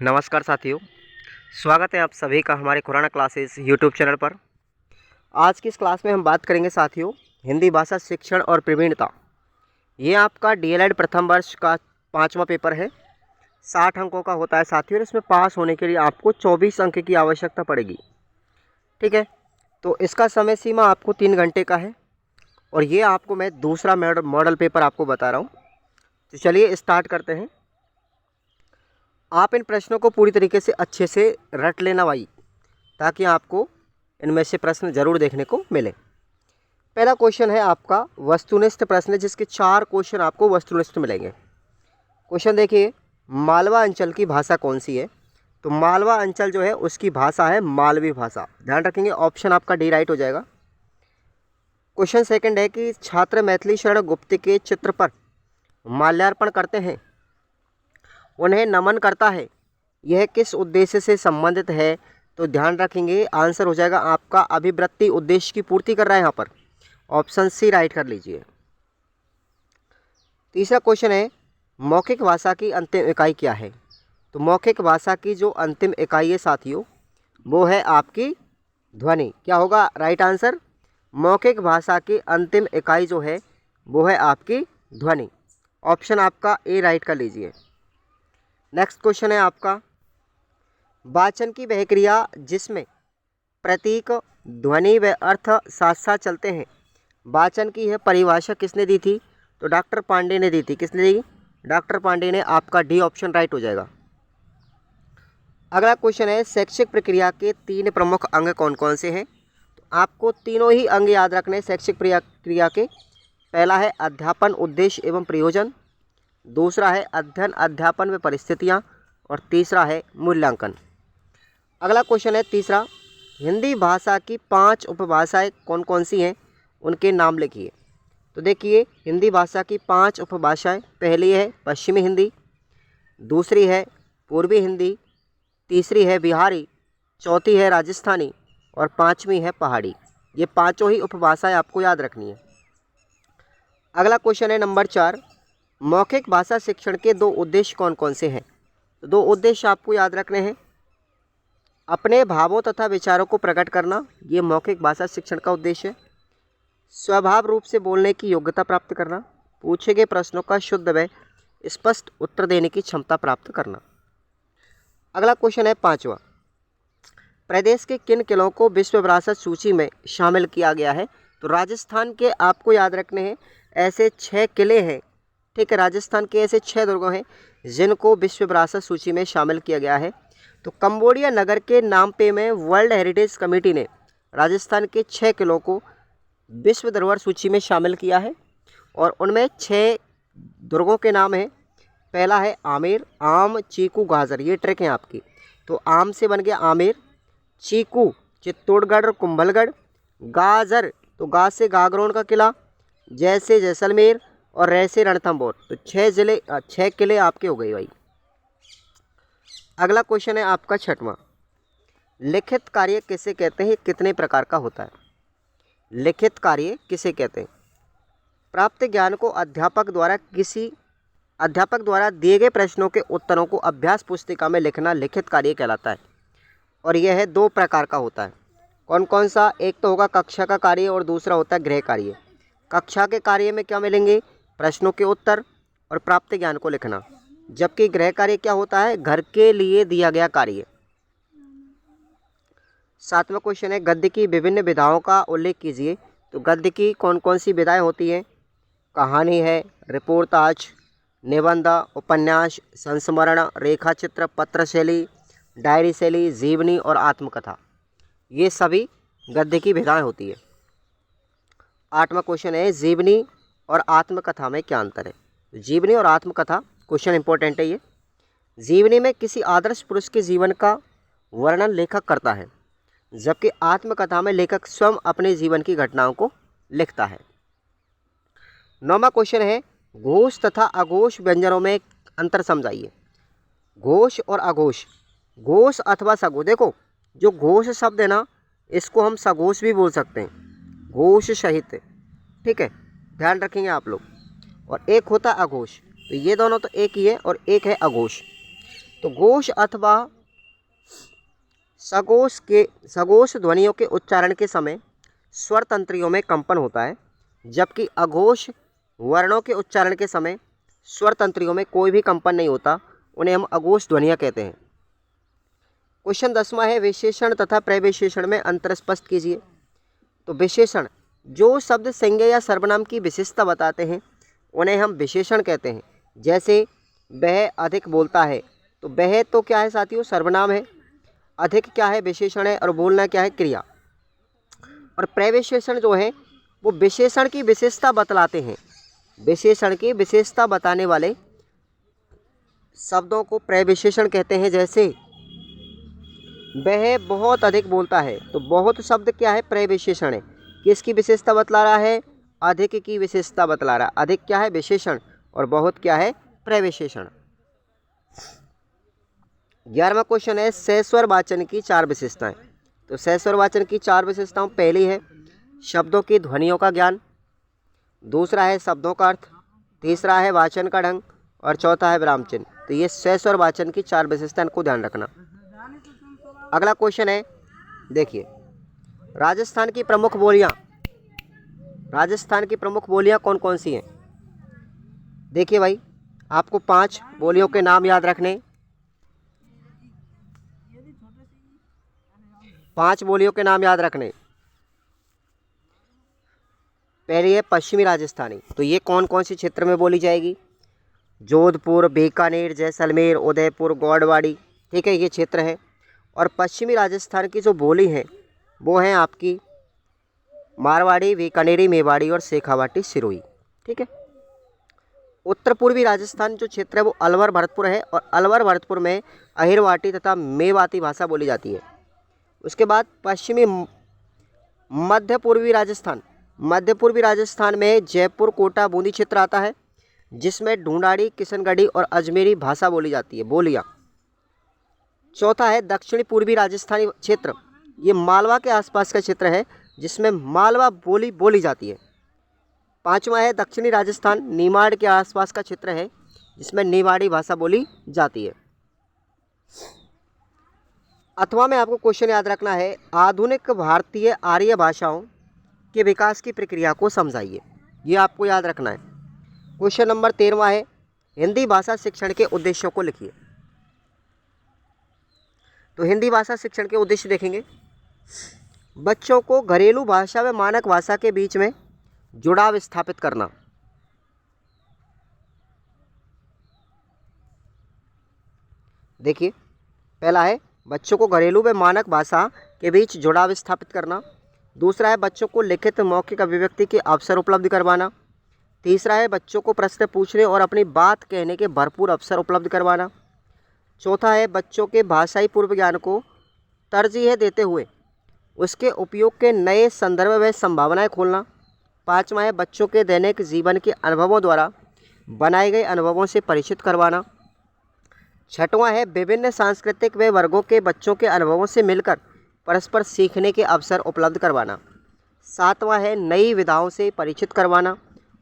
नमस्कार साथियों, स्वागत है आप सभी का हमारे खुराना क्लासेस यूट्यूब चैनल पर। आज की इस क्लास में हम बात करेंगे साथियों हिंदी भाषा शिक्षण और प्रवीणता। ये आपका डीएलएड प्रथम वर्ष का 5वां पेपर है। 60 अंकों का होता है साथियों और इसमें पास होने के लिए आपको 24 अंक की आवश्यकता पड़ेगी। ठीक है, तो इसका समय सीमा आपको 3 घंटे का है और ये आपको मैं दूसरा मॉडल पेपर आपको बता रहा हूँ। तो चलिए स्टार्ट करते हैं। आप इन प्रश्नों को पूरी तरीके से अच्छे से रट लेना भाई, ताकि आपको इनमें से प्रश्न जरूर देखने को मिले। पहला क्वेश्चन है आपका वस्तुनिष्ठ प्रश्न है, जिसके 4 क्वेश्चन आपको वस्तुनिष्ठ मिलेंगे। क्वेश्चन देखिए, मालवा अंचल की भाषा कौन सी है? तो मालवा अंचल जो है उसकी भाषा है मालवी भाषा। ध्यान रखेंगे, ऑप्शन आपका डी राइट हो जाएगा। क्वेश्चन सेकंड है कि छात्र मैथिली शरण गुप्त के चित्र पर माल्यार्पण करते हैं, उन्हें नमन करता है, यह किस उद्देश्य से संबंधित है? तो ध्यान रखेंगे आंसर हो जाएगा आपका अभिवृत्ति उद्देश्य की पूर्ति कर रहा है यहाँ पर। ऑप्शन सी राइट कर लीजिए। तीसरा क्वेश्चन है मौखिक भाषा की अंतिम इकाई क्या है? तो मौखिक भाषा की जो अंतिम इकाई है साथियों वो है आपकी ध्वनि। क्या होगा राइट आंसर? मौखिक भाषा की अंतिम इकाई जो है वो है आपकी ध्वनि। ऑप्शन आपका ए राइट कर लीजिए। नेक्स्ट क्वेश्चन है आपका वाचन की वह क्रिया जिसमें प्रतीक ध्वनि व अर्थ साथ साथ चलते हैं, वाचन की यह परिभाषा किसने दी थी? तो डॉक्टर पांडे ने दी थी। किसने दी? डॉक्टर पांडे ने। आपका डी ऑप्शन राइट हो जाएगा। अगला क्वेश्चन है शैक्षिक प्रक्रिया के 3 प्रमुख अंग कौन कौन से हैं? तो आपको तीनों ही अंग याद रखने शैक्षिक प्रक्रिया के। पहला है अध्यापन उद्देश्य एवं प्रयोजन, दूसरा है अध्ययन अध्यापन व परिस्थितियाँ, और तीसरा है मूल्यांकन। अगला क्वेश्चन है तीसरा, हिंदी भाषा की 5 उपभाषाएं कौन कौन सी हैं, उनके नाम लिखिए। तो देखिए हिंदी भाषा की 5 उपभाषाएं, पहली है पश्चिमी हिंदी, दूसरी है पूर्वी हिंदी, तीसरी है बिहारी, चौथी है राजस्थानी और 5वीं है पहाड़ी। ये पाँचों ही उपभाषाएं आपको याद रखनी है। अगला क्वेश्चन है नंबर 4, मौखिक भाषा शिक्षण के 2 उद्देश्य कौन कौन से हैं? तो 2 उद्देश्य आपको याद रखने हैं। अपने भावों तथा विचारों को प्रकट करना, ये मौखिक भाषा शिक्षण का उद्देश्य है। स्वभाव रूप से बोलने की योग्यता प्राप्त करना, पूछे गए प्रश्नों का शुद्ध व स्पष्ट उत्तर देने की क्षमता प्राप्त करना। अगला क्वेश्चन है 5वां, प्रदेश के किन किलों को विश्व विरासत सूची में शामिल किया गया है? तो राजस्थान के आपको याद रखने हैं ऐसे 6 किले हैं। ठीक है, राजस्थान के ऐसे 6 दुर्ग हैं जिनको विश्व विरासत सूची में शामिल किया गया है। तो कंबोडिया नगर के नामपे में वर्ल्ड हेरिटेज कमेटी ने राजस्थान के 6 किलों को विश्व धरोहर सूची में शामिल किया है और उनमें 6 दुर्गों के नाम हैं। पहला है आमेर, आम, चीकू, गाजर। ये ट्रिक है आपकी। तो आम से बन गया आमेर, चीकू चित्तौड़गढ़ और कुंभलगढ़, गाजर तो गा से गागरोन का किला, जैसे जैसलमेर और रैसे रणथंभौर। तो 6 किले आपके हो गए भाई। अगला क्वेश्चन है आपका 6वां, लिखित कार्य किसे कहते हैं, कितने प्रकार का होता है? लिखित कार्य किसे कहते हैं? प्राप्त ज्ञान को अध्यापक द्वारा दिए गए प्रश्नों के उत्तरों को अभ्यास पुस्तिका में लिखना लिखित कार्य कहलाता है और यह है 2 प्रकार का होता है। कौन कौन सा? एक तो होगा कक्षा का कार्य और दूसरा होता है गृह कार्य। कक्षा के कार्य में क्या मिलेंगे? प्रश्नों के उत्तर और प्राप्त ज्ञान को लिखना, जबकि गृह कार्य क्या होता है? घर के लिए दिया गया कार्य। 7वां क्वेश्चन है गद्य की विभिन्न विधाओं का उल्लेख कीजिए। तो गद्य की कौन कौन सी विधाएं होती हैं? कहानी है, रिपोर्टाज, निबंध, उपन्यास, संस्मरण, रेखाचित्र, पत्र शैली, डायरी शैली, जीवनी और आत्मकथा। ये सभी गद्य की विधाएं होती है। 8वां क्वेश्चन है जीवनी और आत्मकथा में क्या अंतर है? जीवनी और आत्मकथा क्वेश्चन इंपॉर्टेंट है ये। जीवनी में किसी आदर्श पुरुष के जीवन का वर्णन लेखक करता है, जबकि आत्मकथा में लेखक स्वयं अपने जीवन की घटनाओं को लिखता है। 9वां क्वेश्चन है घोष तथा अघोष व्यंजनों में अंतर समझाइए। घोष और अघोष, घोष अथवा सघोष। देखो जो घोष शब्द है ना, इसको हम सघोष भी बोल सकते हैं, घोष सहित। ठीक है, ध्यान रखेंगे आप लोग। और एक होता अघोष, तो ये दोनों तो एक ही है और एक है अघोष। तो घोष अथवा सघोष ध्वनियों के उच्चारण के समय स्वर तंत्रियों में कंपन होता है, जबकि अघोष वर्णों के उच्चारण के समय स्वर तंत्रियों में कोई भी कंपन नहीं होता, उन्हें हम अघोष ध्वनियाँ कहते हैं। क्वेश्चन 10वां है, विशेषण तथा प्रविशेषण में अंतर स्पष्ट कीजिए। तो विशेषण जो शब्द संज्ञा या सर्वनाम की विशेषता बताते हैं उन्हें हम विशेषण कहते हैं। जैसे वह अधिक बोलता है, तो वह तो क्या है साथियों, सर्वनाम है। अधिक क्या है, विशेषण है। और बोलना क्या है, क्रिया। और प्रविशेषण जो है वो विशेषण की विशेषता बतलाते हैं। विशेषण की विशेषता बताने वाले शब्दों को प्रविशेषण कहते हैं। जैसे वह बहुत अधिक बोलता है, तो बहुत शब्द क्या है, प्रविशेषण है। किसकी विशेषता बतला रहा है, अधिक की विशेषता बतला रहा है। अधिक क्या है, विशेषण, और बहुत क्या है, प्रविशेषण। 11वां क्वेश्चन है, सहस्वर वाचन की 4 विशेषताएं। तो सहस्वर वाचन की 4 विशेषताओं, पहली है शब्दों की ध्वनियों का ज्ञान, दूसरा है शब्दों का अर्थ, तीसरा है वाचन का ढंग, और चौथा है विराम चिन्ह। तो ये सहस्वर वाचन की 4 विशेषताएं को ध्यान रखना। अगला क्वेश्चन है, देखिए राजस्थान की प्रमुख बोलियां। राजस्थान की प्रमुख बोलियां कौन कौन सी हैं? देखिए भाई, आपको 5 बोलियों के नाम याद रखने। 5 बोलियों के नाम याद रखने। पहली है पश्चिमी राजस्थानी। तो ये कौन कौन सी क्षेत्र में बोली जाएगी? जोधपुर, बीकानेर, जैसलमेर, उदयपुर, गौड़वाड़ी। ठीक है, ये क्षेत्र है। और पश्चिमी राजस्थान की जो बोली है वो है आपकी मारवाड़ी, बीकानेरी, मेवाड़ी और शेखावाटी, सिरोही। ठीक है। उत्तर पूर्वी राजस्थान जो क्षेत्र है वो अलवर भरतपुर है, और अलवर भरतपुर में अहिरवाटी तथा मेवाती भाषा बोली जाती है। उसके बाद पश्चिमी मध्य पूर्वी राजस्थान। मध्य पूर्वी राजस्थान में जयपुर, कोटा, बूंदी क्षेत्र आता है, जिसमें ढूंढाड़ी, किशनगढ़ी और अजमेरी भाषा बोली जाती है, बोलियाँ। चौथा है दक्षिणी पूर्वी राजस्थानी क्षेत्र। ये मालवा के आसपास का क्षेत्र है, जिसमें मालवा बोली बोली जाती है। 5वां है दक्षिणी राजस्थान, निमाड़ के आसपास का क्षेत्र है, जिसमें निमाड़ी भाषा बोली जाती है। अथवा में आपको क्वेश्चन याद रखना है, आधुनिक भारतीय आर्य भाषाओं के विकास की प्रक्रिया को समझाइए। ये आपको याद रखना है। क्वेश्चन नंबर 13वां है, हिंदी भाषा शिक्षण के उद्देश्यों को लिखिए। तो हिंदी भाषा शिक्षण के उद्देश्य देखेंगे, बच्चों को घरेलू भाषा व मानक भाषा के बीच में जुड़ाव स्थापित करना। देखिए, पहला है बच्चों को घरेलू व मानक भाषा के बीच जुड़ाव स्थापित करना। दूसरा है बच्चों को लिखित मौखिक अभिव्यक्ति के अवसर उपलब्ध करवाना। तीसरा है बच्चों को प्रश्न पूछने और अपनी बात कहने के भरपूर अवसर उपलब्ध करवाना। चौथा है बच्चों के भाषाई पूर्व ज्ञान को तरजीह देते हुए उसके उपयोग के नए संदर्भ व संभावनाएं खोलना। 5वां है बच्चों के दैनिक जीवन के अनुभवों द्वारा बनाए गए अनुभवों से परिचित करवाना। 6वां है विभिन्न सांस्कृतिक व वर्गों के बच्चों के अनुभवों से मिलकर परस्पर सीखने के अवसर उपलब्ध करवाना। 7वां है नई विधाओं से परिचित करवाना।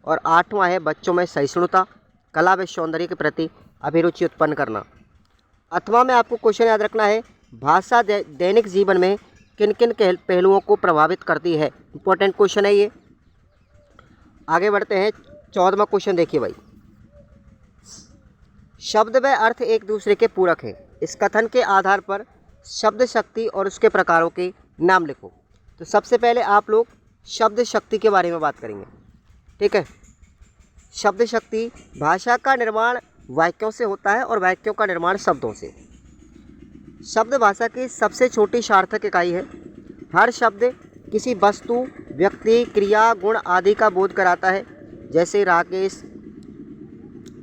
और 8वां है बच्चों में सहिष्णुता, कला व सौंदर्य के प्रति अभिरुचि उत्पन्न करना। अथवा में आपको क्वेश्चन याद रखना है, भाषा दैनिक जीवन में किन किन पहलुओं को प्रभावित करती है। इंपॉर्टेंट क्वेश्चन है ये। आगे बढ़ते हैं, 14वां क्वेश्चन देखिए भाई, शब्द व अर्थ एक दूसरे के पूरक हैं। इस कथन के आधार पर शब्द शक्ति और उसके प्रकारों के नाम लिखो। तो सबसे पहले आप लोग शब्द शक्ति के बारे में बात करेंगे। ठीक है, शब्द शक्ति, भाषा का निर्माण वाक्यों से होता है और वाक्यों का निर्माण शब्दों से। शब्द भाषा की सबसे छोटी सार्थक इकाई है। हर शब्द किसी वस्तु, व्यक्ति, क्रिया, गुण आदि का बोध कराता है। जैसे राकेश,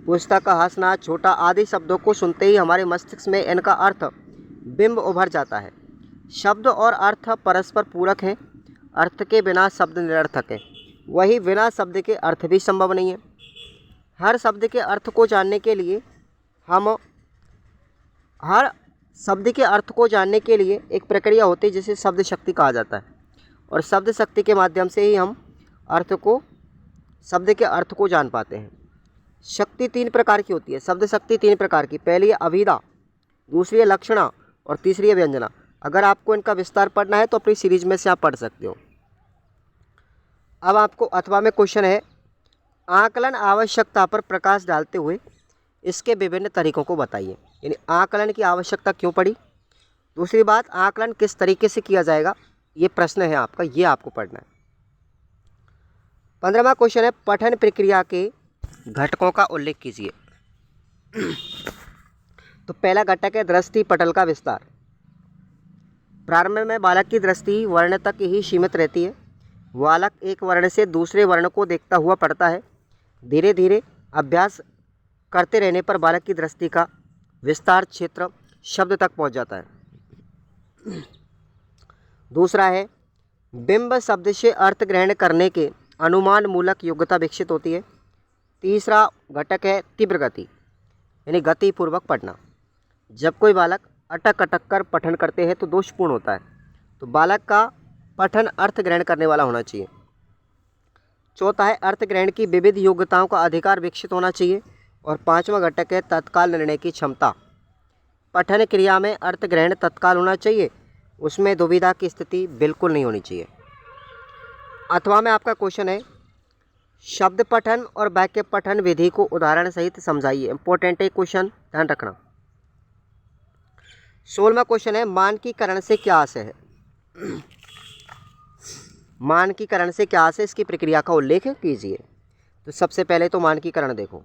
पुस्तक, हंसना, छोटा आदि शब्दों को सुनते ही हमारे मस्तिष्क में इनका अर्थ बिंब उभर जाता है। शब्द और अर्थ परस्पर पूरक हैं। अर्थ के बिना शब्द निरर्थक है, वही बिना शब्द के अर्थ भी संभव नहीं है। हर शब्द के अर्थ को जानने के लिए एक प्रक्रिया होती है जिसे शब्द शक्ति कहा जाता है, और शब्द शक्ति के माध्यम से ही हम शब्द के अर्थ को जान पाते हैं। शक्ति 3 प्रकार की होती है, शब्द शक्ति 3 प्रकार की। पहली है अभिधा, दूसरी है लक्षणा और तीसरी है व्यंजना। अगर आपको इनका विस्तार पढ़ना है तो अपनी सीरीज में से आप पढ़ सकते हो। अब आपको अथवा में क्वेश्चन है, आकलन आवश्यकता पर प्रकाश डालते हुए इसके विभिन्न तरीकों को बताइए। यानी आकलन की आवश्यकता क्यों पड़ी, दूसरी बात आकलन किस तरीके से किया जाएगा, ये प्रश्न है आपका, ये आपको पढ़ना है। 15वां क्वेश्चन है, पठन प्रक्रिया के घटकों का उल्लेख कीजिए। तो पहला घटक है दृष्टि पटल का विस्तार। प्रारंभ में बालक की दृष्टि वर्ण तक ही सीमित रहती है। बालक एक वर्ण से दूसरे वर्ण को देखता हुआ पढ़ता है। धीरे धीरे अभ्यास करते रहने पर बालक की दृष्टि का विस्तार क्षेत्र शब्द तक पहुंच जाता है। दूसरा है बिंब शब्द से अर्थ ग्रहण करने के अनुमान मूलक योग्यता विकसित होती है। तीसरा घटक है तीव्र गति, यानी गतिपूर्वक पढ़ना। जब कोई बालक अटक अटक कर पठन करते हैं तो दोषपूर्ण होता है, तो बालक का पठन अर्थ ग्रहण करने वाला होना चाहिए। चौथा है अर्थ ग्रहण की विविध योग्यताओं का अधिकार विकसित होना चाहिए। और पांचवा घटक है तत्काल निर्णय की क्षमता। पठन क्रिया में अर्थ ग्रहण तत्काल होना चाहिए, उसमें दुविधा की स्थिति बिल्कुल नहीं होनी चाहिए। अथवा में आपका क्वेश्चन है, शब्द पठन और वाक्य पठन विधि को उदाहरण सहित समझाइए। इंपॉर्टेंट है क्वेश्चन, ध्यान रखना। 16वां क्वेश्चन है, मानकीकरण से क्या आशय है। मानकीकरण से क्या आशय, इसकी प्रक्रिया का उल्लेख कीजिए। तो सबसे पहले तो मानकीकरण देखो।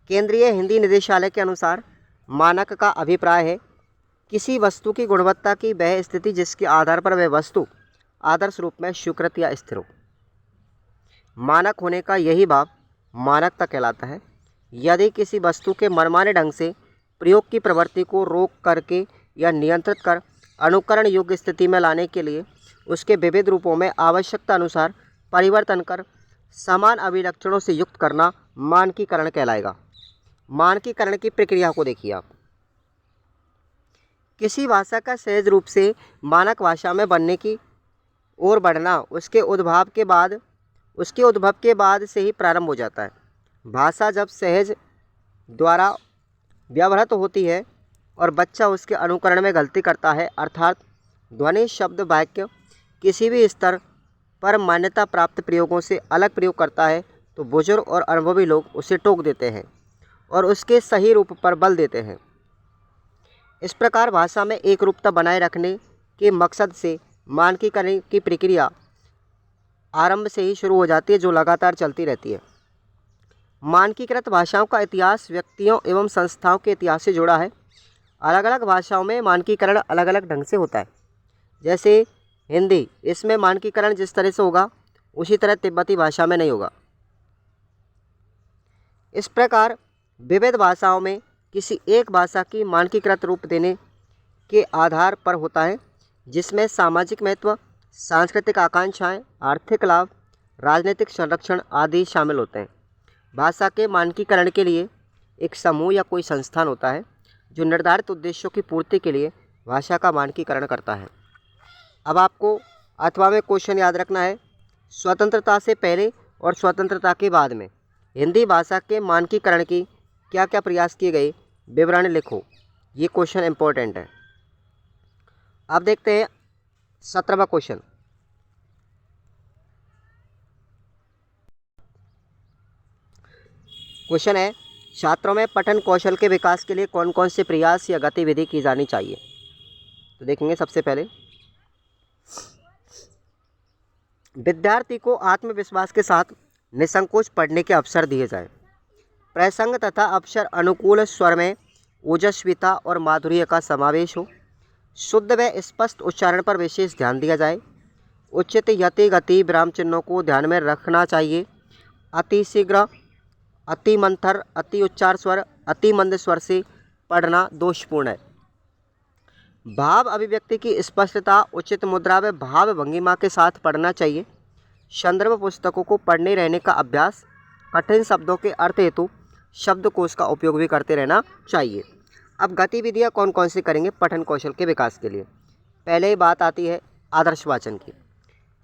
केंद्रीय हिंदी निदेशालय के अनुसार मानक का अभिप्राय है किसी वस्तु की गुणवत्ता की वह स्थिति जिसके आधार पर वह वस्तु आदर्श रूप में स्वीकृत या स्थिर हो। मानक होने का यही भाव मानकता कहलाता है। यदि किसी वस्तु के मनमाने ढंग से प्रयोग की प्रवृत्ति को रोक करके या नियंत्रित कर अनुकरण योग्य स्थिति में लाने के लिए उसके विविध रूपों में आवश्यकता अनुसार परिवर्तन कर समान अभिलक्षणों से युक्त करना मानकीकरण कहलाएगा। मानकीकरण की प्रक्रिया को देखिए आप। किसी भाषा का सहज रूप से मानक भाषा में बनने की ओर बढ़ना उसके उद्भव के बाद से ही प्रारंभ हो जाता है। भाषा जब सहज द्वारा व्यवहृत होती है और बच्चा उसके अनुकरण में गलती करता है, अर्थात ध्वनि शब्द वाक्य किसी भी स्तर पर मान्यता प्राप्त प्रयोगों से अलग प्रयोग करता है, तो बुजुर्ग और अनुभवी लोग उसे टोक देते हैं और उसके सही रूप पर बल देते हैं। इस प्रकार भाषा में एक रूपता बनाए रखने के मकसद से मानकीकरण की प्रक्रिया आरंभ से ही शुरू हो जाती है, जो लगातार चलती रहती है। मानकीकृत भाषाओं का इतिहास व्यक्तियों एवं संस्थाओं के इतिहास से जुड़ा है। अलग अलग भाषाओं में मानकीकरण अलग अलग ढंग से होता है। जैसे हिंदी, इसमें मानकीकरण जिस तरह से होगा उसी तरह तिब्बती भाषा में नहीं होगा। इस प्रकार विविध भाषाओं में किसी एक भाषा की मानकीकृत रूप देने के आधार पर होता है, जिसमें सामाजिक महत्व, सांस्कृतिक आकांक्षाएं, आर्थिक लाभ, राजनीतिक संरक्षण आदि शामिल होते हैं। भाषा के मानकीकरण के लिए एक समूह या कोई संस्थान होता है जो निर्धारित उद्देश्यों की पूर्ति के लिए भाषा का मानकीकरण करता है। अब आपको अथवा में क्वेश्चन याद रखना है, स्वतंत्रता से पहले और स्वतंत्रता के बाद में हिंदी भाषा के मानकीकरण की क्या क्या प्रयास किए गए, विवरण लिखो। ये क्वेश्चन इंपॉर्टेंट है। अब देखते हैं 17वां क्वेश्चन। क्वेश्चन है, छात्रों में पठन कौशल के विकास के लिए कौन कौन से प्रयास या गतिविधि की जानी चाहिए। तो देखेंगे सबसे पहले, विद्यार्थी को आत्मविश्वास के साथ निसंकोच पढ़ने के अवसर दिए जाएं। प्रसंग तथा अवसर अनुकूल स्वर में ओजस्विता और माधुर्य का समावेश हो। शुद्ध व स्पष्ट उच्चारण पर विशेष ध्यान दिया जाए। उचित यति गति विराम चिन्हों को ध्यान में रखना चाहिए। अति शीघ्र, अति मंथर, अति उच्चार स्वर, अति मंद स्वर से पढ़ना दोषपूर्ण है। भाव अभिव्यक्ति की स्पष्टता, उचित मुद्रा व भाव भंगिमा के साथ पढ़ना चाहिए। संदर्भ पुस्तकों को पढ़ने रहने का अभ्यास। कठिन शब्दों के अर्थ हेतु शब्दकोश का उपयोग भी करते रहना चाहिए। अब गतिविधियाँ कौन कौन सी करेंगे पठन कौशल के विकास के लिए। पहले ही बात आती है आदर्श वाचन की।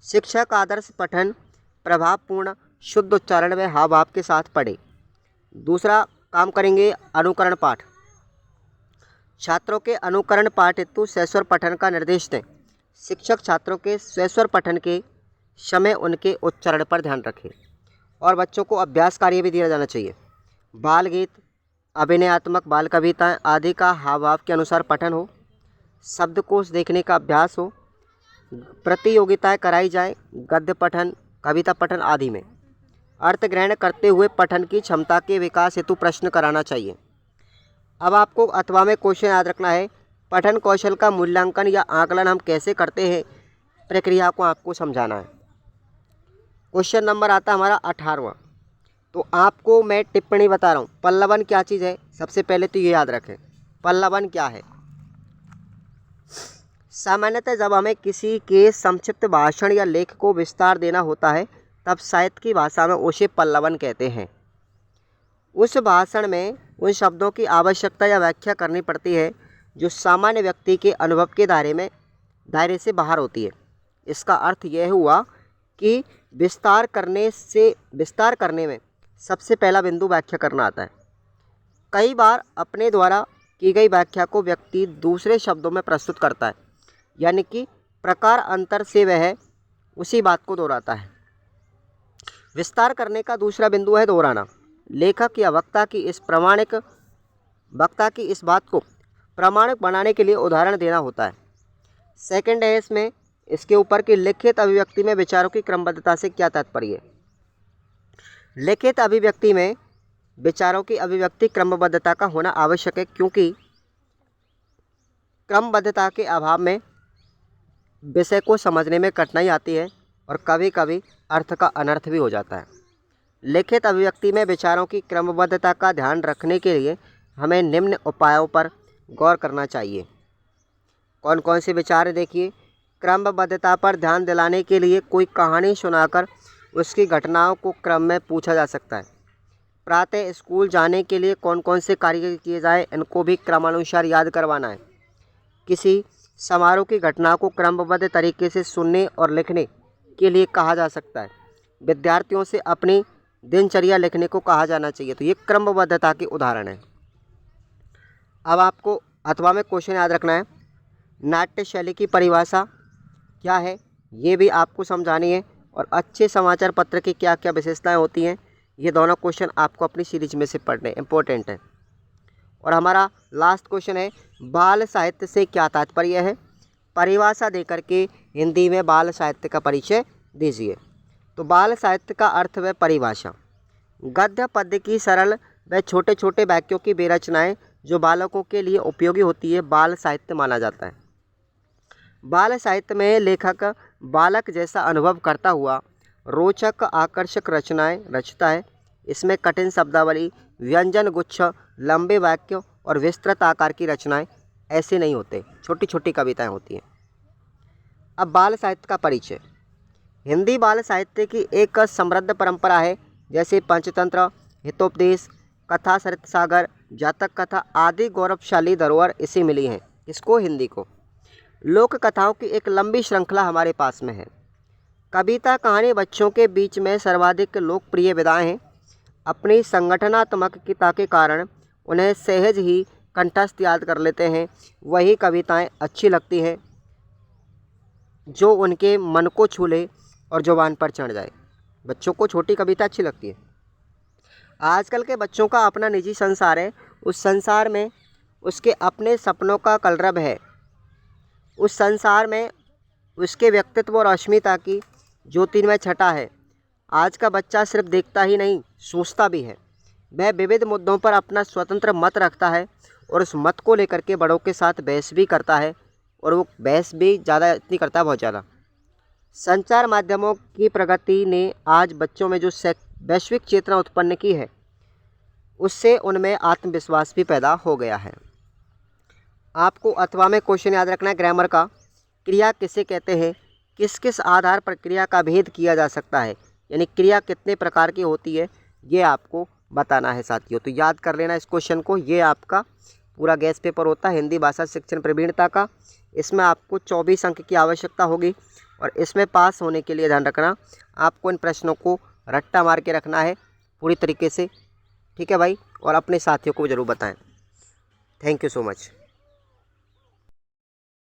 शिक्षक आदर्श पठन प्रभावपूर्ण शुद्ध उच्चारण व हाव भाव के साथ पढ़े। दूसरा काम करेंगे अनुकरण पाठ। छात्रों के अनुकरण पाठ हेतु स्वस्वर पठन का निर्देश दें। शिक्षक छात्रों के स्वस्वर पठन के समय उनके उच्चारण पर ध्यान रखें। और बच्चों को अभ्यास कार्य भी दिया जाना चाहिए। बाल गीत, अभिनयात्मक बाल कविताएँ आदि का हाव भाव के अनुसार पठन हो। शब्दकोश देखने का अभ्यास हो। प्रतियोगिताएं कराई जाए गद्य पठन, कविता पठन आदि में। अर्थ ग्रहण करते हुए पठन की क्षमता के विकास हेतु प्रश्न कराना चाहिए। अब आपको अथवा में क्वेश्चन याद रखना है। पठन कौशल का मूल्यांकन या आकलन हम कैसे करते हैं, प्रक्रिया को आपको समझाना है। क्वेश्चन नंबर आता है हमारा 18वां। तो आपको मैं टिप्पणी बता रहा हूँ। पल्लवन क्या चीज़ है, सबसे पहले तो ये याद रखें पल्लवन क्या है। सामान्यतः जब हमें किसी के संक्षिप्त भाषण या लेख को विस्तार देना होता है तब साहित्य की भाषा में उसे पल्लवन कहते हैं। उस भाषण में उन शब्दों की आवश्यकता या व्याख्या करनी पड़ती है जो सामान्य व्यक्ति के अनुभव के दायरे से बाहर होती है। इसका अर्थ यह हुआ कि विस्तार करने में सबसे पहला बिंदु व्याख्या करना आता है। कई बार अपने द्वारा की गई व्याख्या को व्यक्ति दूसरे शब्दों में प्रस्तुत करता है, यानी कि प्रकार अंतर से वह उसी बात को दोहराता है। विस्तार करने का दूसरा बिंदु है दोहराना। लेखक या वक्ता की इस बात को प्रामाणिक बनाने के लिए उदाहरण देना होता है। सेकंड है इसके ऊपर कि लिखित अभिव्यक्ति में विचारों की क्रमबद्धता से क्या तात्पर्य है। लिखित अभिव्यक्ति में विचारों की अभिव्यक्ति क्रमबद्धता का होना आवश्यक है, क्योंकि क्रमबद्धता के अभाव में विषय को समझने में कठिनाई आती है और कभी कभी अर्थ का अनर्थ भी हो जाता है। लिखित अभिव्यक्ति में विचारों की क्रमबद्धता का ध्यान रखने के लिए हमें निम्न उपायों पर गौर करना चाहिए। कौन कौन से विचार देखिए। क्रमबद्धता पर ध्यान दिलाने के लिए कोई कहानी सुनाकर उसकी घटनाओं को क्रम में पूछा जा सकता है। प्रातः स्कूल जाने के लिए कौन कौन से कार्य किए जाए, इनको भी क्रमानुसार याद करवाना है। किसी समारोह की घटना को क्रमबद्ध तरीके से सुनने और लिखने के लिए कहा जा सकता है। विद्यार्थियों से अपनी दिनचर्या लिखने को कहा जाना चाहिए। तो ये क्रमबद्धता के उदाहरण है। अब आपको अथवा में क्वेश्चन याद रखना है। नाट्य शैली की परिभाषा क्या है, ये भी आपको समझानी है। और अच्छे समाचार पत्र की क्या क्या विशेषताएं होती हैं, ये दोनों क्वेश्चन आपको अपनी सीरीज में से पढ़ने इंपॉर्टेंट है। और हमारा लास्ट क्वेश्चन है बाल साहित्य से क्या तात्पर्य है। परिभाषा देकर के हिंदी में बाल साहित्य का परिचय दीजिए। तो बाल साहित्य का अर्थ व परिभाषा। गद्य पद्य की सरल व छोटे छोटे वाक्यों की बेरचनाएं जो बालकों के लिए उपयोगी होती है, बाल साहित्य माना जाता है। बाल साहित्य में लेखक बालक जैसा अनुभव करता हुआ रोचक आकर्षक रचनाएं रचता है। इसमें कठिन शब्दावली, व्यंजन गुच्छ, लंबे वाक्य और विस्तृत आकार की रचनाएं ऐसे नहीं होते, छोटी छोटी कविताएं होती हैं। अब बाल साहित्य का परिचय। हिंदी बाल साहित्य की एक समृद्ध परंपरा है। जैसे पंचतंत्र, हितोपदेश, कथा सरित सागर, जातक कथा आदि गौरवशाली धरोहर इसे मिली हैं। इसको हिंदी को लोक कथाओं की एक लंबी श्रृंखला हमारे पास में है। कविता कहानी बच्चों के बीच में सर्वाधिक लोकप्रिय विधाएं हैं। अपनी संगठनात्मकता के कारण उन्हें सहज ही कंठस्थ याद कर लेते हैं। वही कविताएं अच्छी लगती हैं जो उनके मन को छू ले और जुबान पर चढ़ जाए। बच्चों को छोटी कविता अच्छी लगती है। आजकल के बच्चों का अपना निजी संसार है। उस संसार में उसके अपने सपनों का कलरव है। उस संसार में उसके व्यक्तित्व और अस्मिता की ज्योतिर्मय छटा है। आज का बच्चा सिर्फ देखता ही नहीं, सोचता भी है। वह विविध मुद्दों पर अपना स्वतंत्र मत रखता है और उस मत को लेकर के बड़ों के साथ बहस भी करता है, और वो बहस भी ज़्यादा इतनी करता है, बहुत ज़्यादा। संचार माध्यमों की प्रगति ने आज बच्चों में जो वैश्विक चेतना उत्पन्न की है, उससे उनमें आत्मविश्वास भी पैदा हो गया है। आपको अथवा में क्वेश्चन याद रखना है ग्रामर का। क्रिया किसे कहते हैं, किस किस आधार पर क्रिया का भेद किया जा सकता है, यानी क्रिया कितने प्रकार की होती है, ये आपको बताना है साथियों। तो याद कर लेना इस क्वेश्चन को। ये आपका पूरा गैस पेपर होता है हिंदी भाषा शिक्षण प्रवीणता का। इसमें आपको 24 अंक की आवश्यकता होगी, और इसमें पास होने के लिए ध्यान रखना आपको इन प्रश्नों को रट्टा मार के रखना है पूरी तरीके से। ठीक है भाई, और अपने साथियों को ज़रूर बताएं। Thank you so much.